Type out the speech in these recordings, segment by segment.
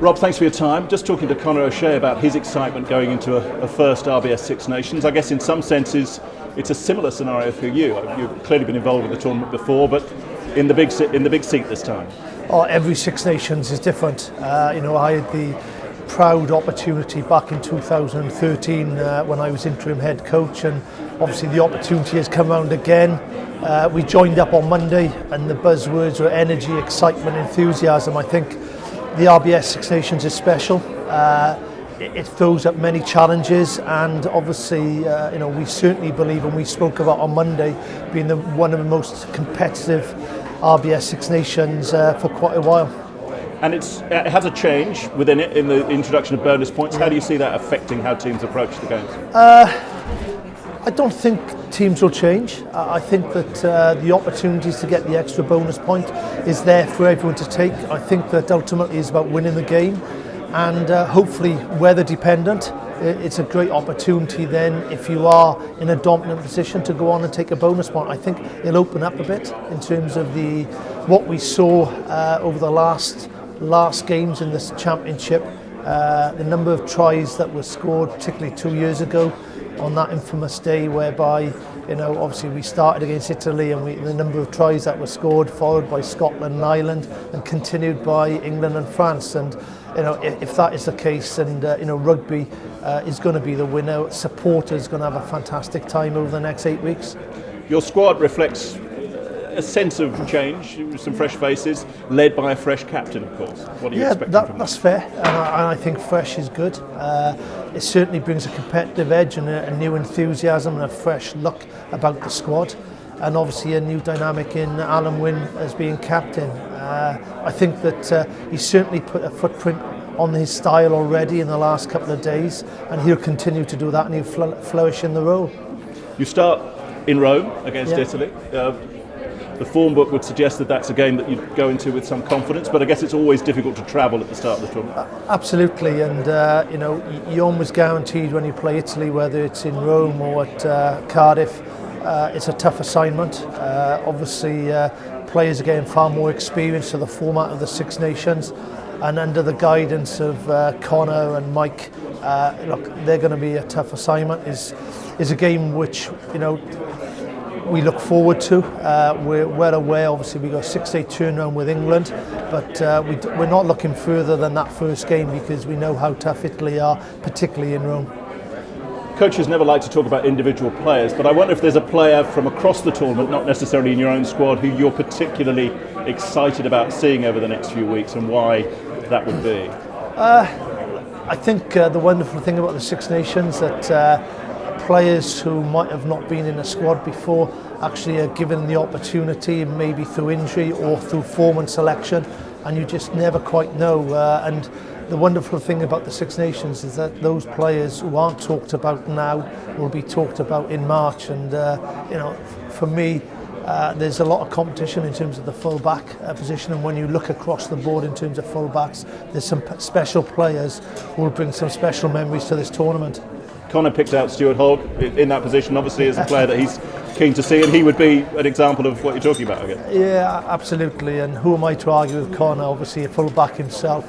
Rob, thanks for your time. Just talking to Conor O'Shea about his excitement going into a first RBS Six Nations. I guess in some senses it's a similar scenario for you. You've clearly been involved with the tournament before, but in the big seat this time. Oh, every Six Nations is different. I had the proud opportunity back in 2013 when I was interim head coach, and obviously the opportunity has come around again. We joined up on Monday and the buzzwords were energy, excitement, enthusiasm. I think the RBS Six Nations is special. It throws up many challenges, and obviously we certainly believe, and we spoke about on Monday, being one of the most competitive RBS Six Nations for quite a while. And it has a change within it in the introduction of bonus points. How do you see that affecting how teams approach the games? I don't think teams will change. I think that the opportunities to get the extra bonus point is there for everyone to take. I think that ultimately is about winning the game, and hopefully weather dependent. It's a great opportunity then, if you are in a dominant position, to go on and take a bonus point. I think it'll open up a bit in terms of what we saw over the last games in this championship. The number of tries that were scored, particularly 2 years ago, on that infamous day whereby, obviously we started against Italy, and the number of tries that were scored, followed by Scotland and Ireland, and continued by England and France. And if that is the case, and rugby is going to be the winner, supporters are going to have a fantastic time over the next 8 weeks. Your squad reflects a sense of change, some fresh faces, led by a fresh captain, of course. What are you expecting from that? That's fair, and I think fresh is good. It certainly brings a competitive edge and a new enthusiasm and a fresh look about the squad, and obviously a new dynamic in Alan Wynne as being captain. I think that he's certainly put a footprint on his style already in the last couple of days, and he'll continue to do that, and he'll flourish in the role. You start in Rome against Italy. The form book would suggest that that's a game that you'd go into with some confidence, but I guess it's always difficult to travel at the start of the tournament. Absolutely, and you're almost guaranteed when you play Italy, whether it's in Rome or at Cardiff, it's a tough assignment. Obviously, players are getting far more experience to the format of the Six Nations, and under the guidance of Conor and Mike, they're going to be a tough assignment. Is a game which we look forward to. We're well aware, obviously, we've got a 6-day turnaround with England, but we're not looking further than that first game, because we know how tough Italy are, particularly in Rome. Coaches never like to talk about individual players, but I wonder if there's a player from across the tournament, not necessarily in your own squad, who you're particularly excited about seeing over the next few weeks, and why that would be. I think the wonderful thing about the Six Nations that players who might have not been in a squad before actually are given the opportunity, maybe through injury or through form and selection, and you just never quite know. And the wonderful thing about the Six Nations is that those players who aren't talked about now will be talked about in March. And for me, there's a lot of competition in terms of the full-back position, and when you look across the board in terms of full-backs, there's some special players who will bring some special memories to this tournament. Conor picked out Stuart Hogg in that position, obviously, as a player that he's keen to see, and he would be an example of what you're talking about, I guess. Yeah, absolutely, and who am I to argue with Conor? Obviously a full-back himself.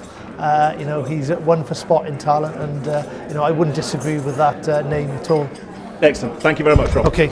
He's one for spotting talent, and I wouldn't disagree with that name at all. Excellent. Thank you very much, Rob. Okay.